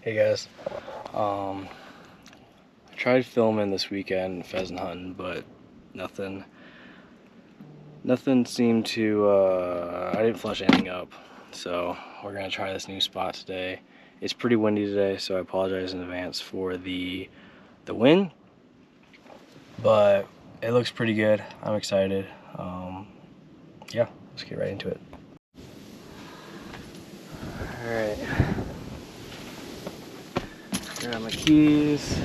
Hey guys, I tried filming this weekend pheasant hunting, but nothing seemed to, I didn't flush anything up. So we're gonna try this new spot today. It's pretty windy today, so I apologize in advance for the wind, but it looks pretty good. I'm excited. Yeah, let's get right into it. All right. Grab my keys,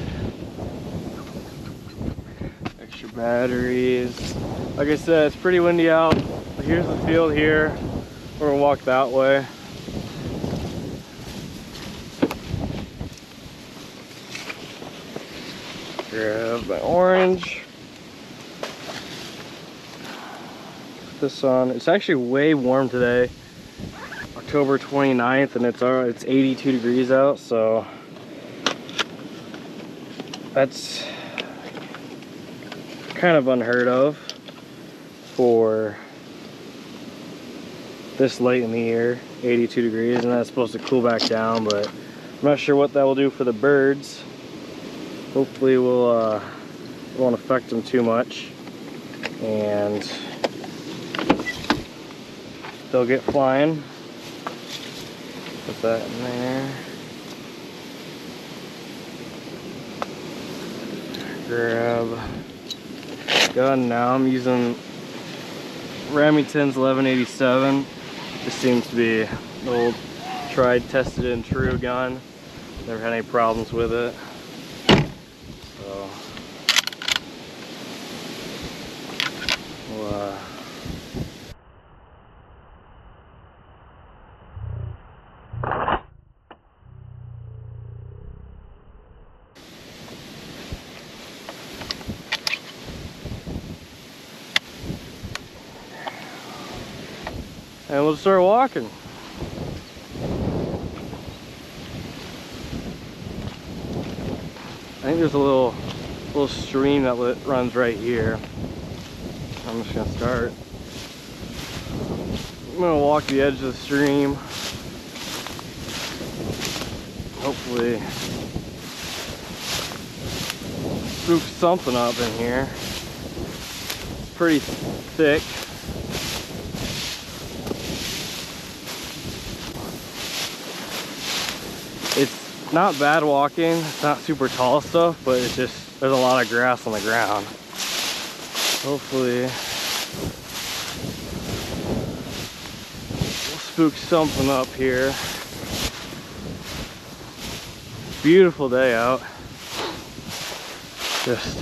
extra batteries. Like I said, it's pretty windy out. Here's the field here. We're gonna walk that way. Grab my orange. Put this on. It's actually way warm today. October 29th, and it's 82 degrees out, so that's kind of unheard of for this late in the year. 82 degrees, and that's supposed to cool back down, but I'm not sure what that will do for the birds. Hopefully it won't affect them too much, and they'll get flying. Put that in there. Grab gun now. I'm using Remington's 1187. This seems to be an old tried, tested, and true gun. Never had any problems with it. So we'll, and we'll start walking. I think there's a little stream that runs right here. I'm just gonna start. I'm gonna walk the edge of the stream. Hopefully spook something up in here. It's pretty thick. It's not bad walking. It's not super tall stuff, but it's just, there's a lot of grass on the ground. Hopefully we'll spook something up here. Beautiful day out. Just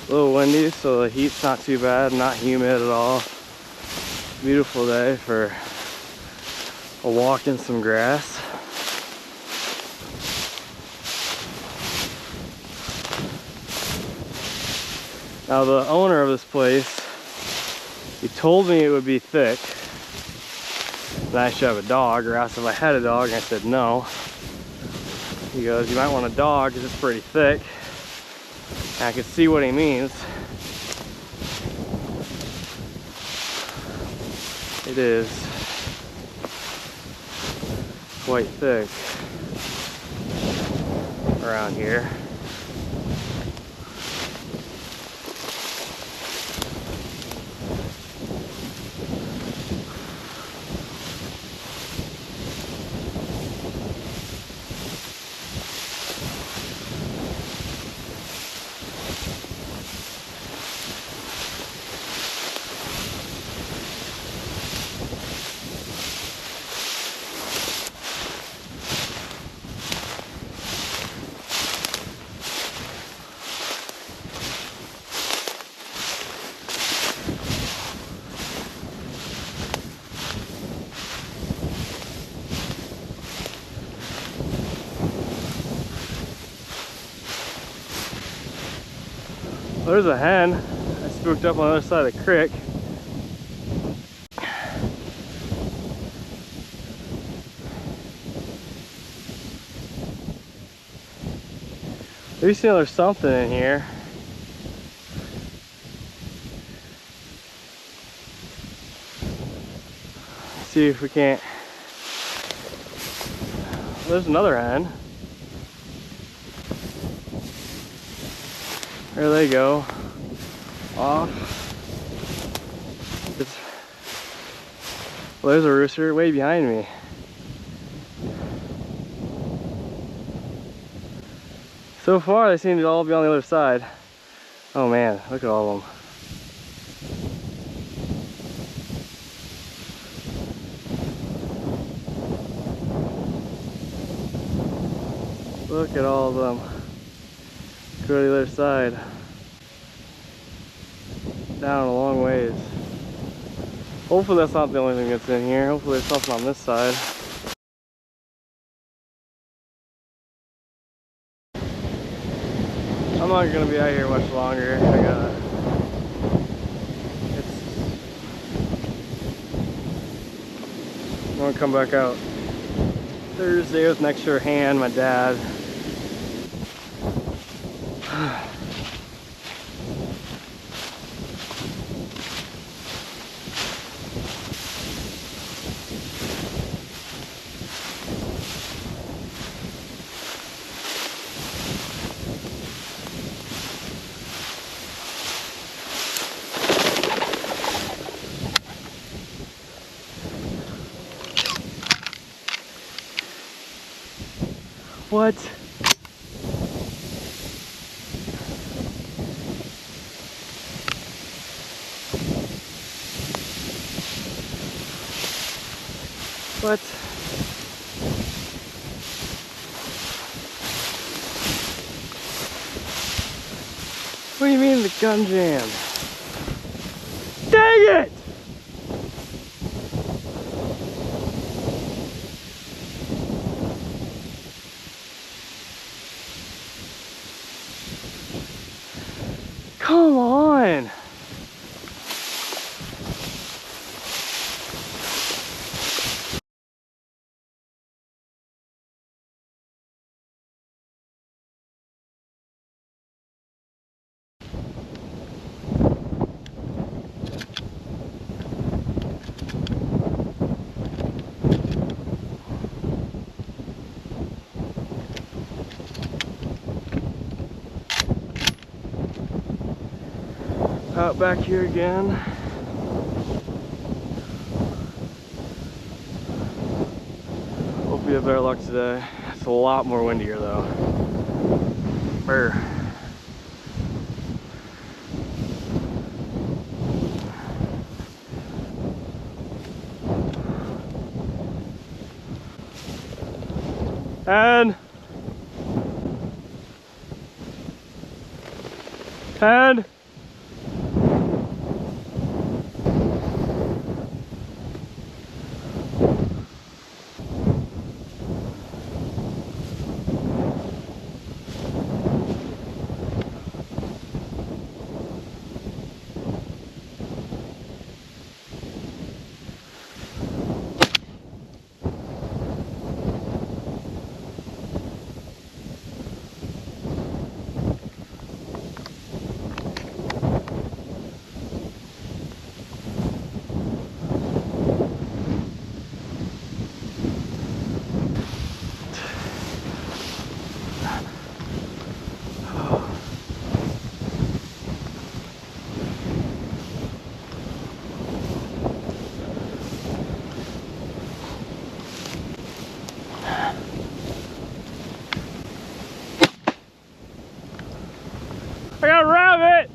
a little windy, so the heat's not too bad, not humid at all. Beautiful day for a walk in some grass. Now the owner of this place, he told me it would be thick, that I should have a dog, or asked if I had a dog, and I said no. He goes, you might want a dog because it's pretty thick. And I could see what he means. It is quite thick around here. There's a hen. I spooked up on the other side of the creek. Maybe there's something in here. See if we can't there's another hen. There they go. Off. Well, there's a rooster way behind me. So far, they seem to all be on the other side. Oh man, look at all of them. Look at all of them. Go to the other side. Down a long ways. Hopefully that's not the only thing that's in here. Hopefully there's something on this side. I'm not gonna be out here much longer. I'm gonna come back out Thursday with an extra hand, my dad. What? What? What do you mean the gun jammed? Dang it! Come on! Out back here again. Hope we have better luck today. It's a lot more windier though. Brr. And I got a rabbit!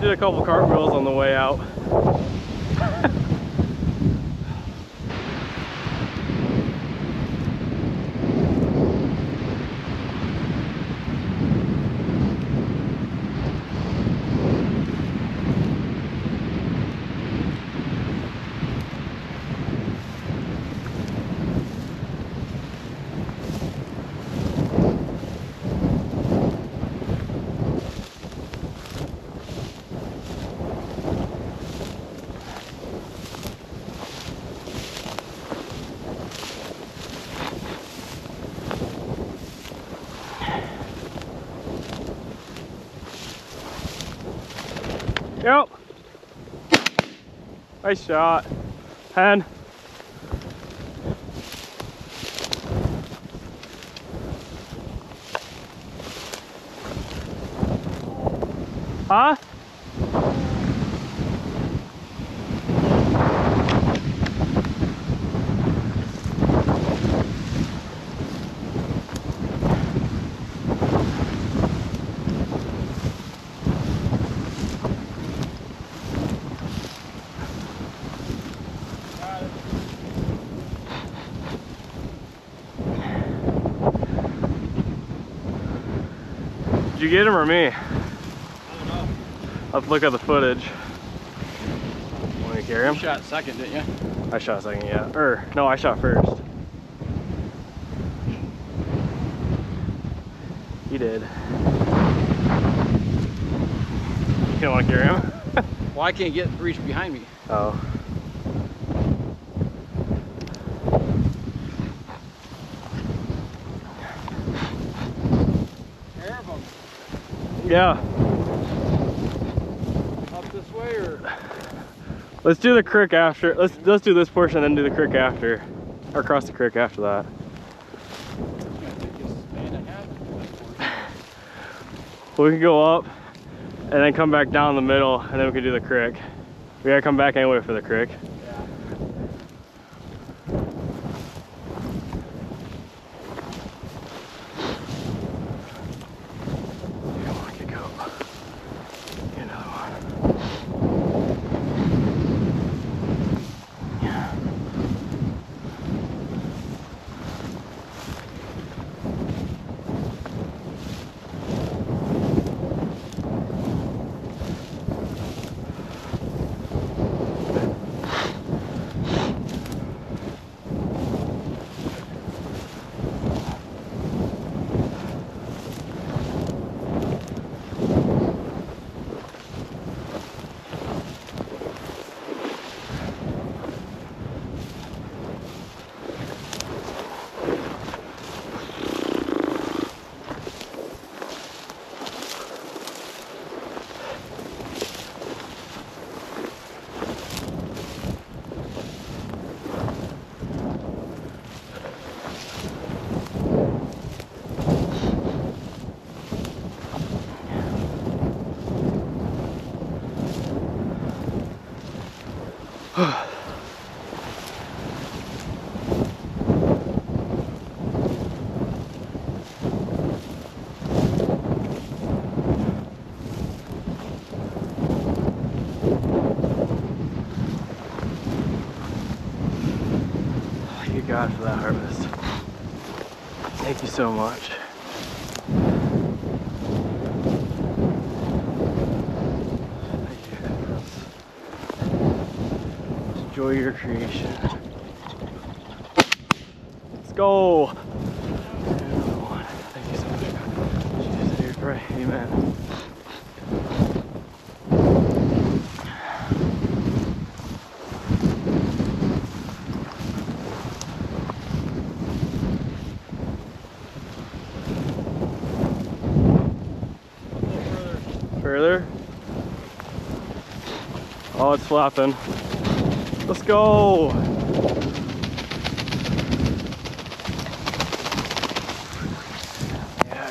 Did a couple cartwheels on the way out. Yep. Nice shot. 10. Huh? Did you get him or me? I don't know. I'll have to look at the footage. Want me to carry him? You shot second, didn't you? I shot second, yeah. Or, no, I shot first. You did. You don't want to carry him? Well, I can't reach behind me. Oh. Pair of them. Yeah. Up this way or? Let's do the creek after. Let's do this portion and then do the creek after. Or cross the creek after that. We can go up and then come back down the middle and then we can do the creek. We gotta come back anyway for the creek. Yeah. Come on, get go. Get another one. Yeah. Thank you, God, for that harvest. Thank you so much. Thank you. Enjoy your creation. Let's go. Another one. Thank you so much, God. Jesus, I pray. Amen. Further. Oh, it's flapping. Let's go. Yeah.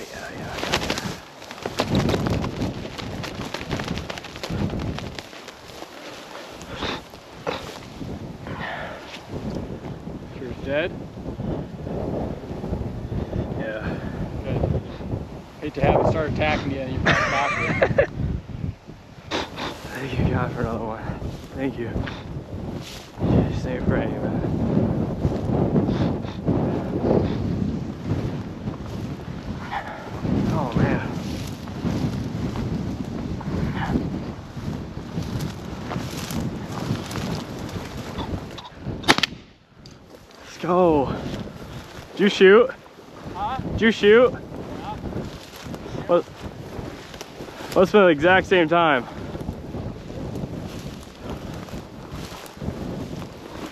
Sure dead? Yeah. Good. Hate to have it start attacking you and you probably knock it. Thank you, God, for another one. Thank you. Just say a prayer, man. Oh, man. Let's go. Did you shoot? Huh? Did you shoot? Yeah. What? Must have been the exact same time.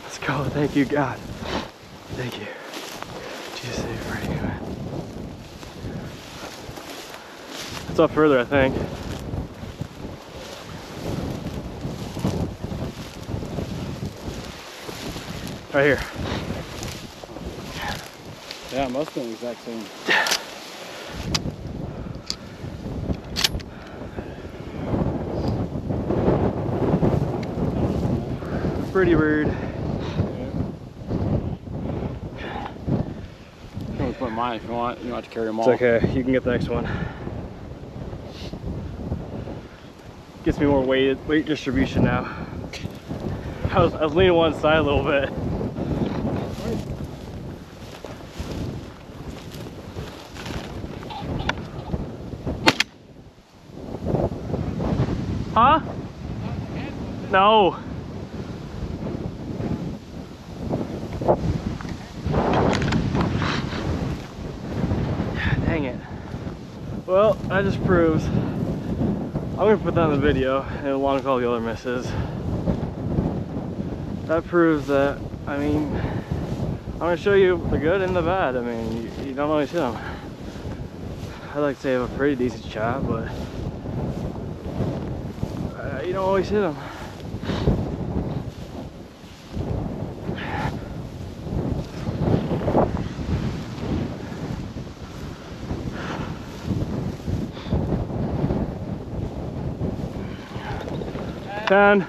Let's go. Thank you, God. Thank you. Jesus, I pray, man. It's up further, I think. Right here. Yeah, it must have been the exact same. Pretty bird. You can put mine if you want. You don't have to carry them all. It's okay. You can get the next one. Gets me more weight distribution now. I was leaning one side a little bit. Huh? No. Dang it. Well, that just proves. I'm gonna put that in the video and along with all the other misses. That proves that, I mean, I'm gonna show you the good and the bad. I mean, you don't always hit them. I'd like to say I have a pretty decent shot, but you don't always hit them. Ten.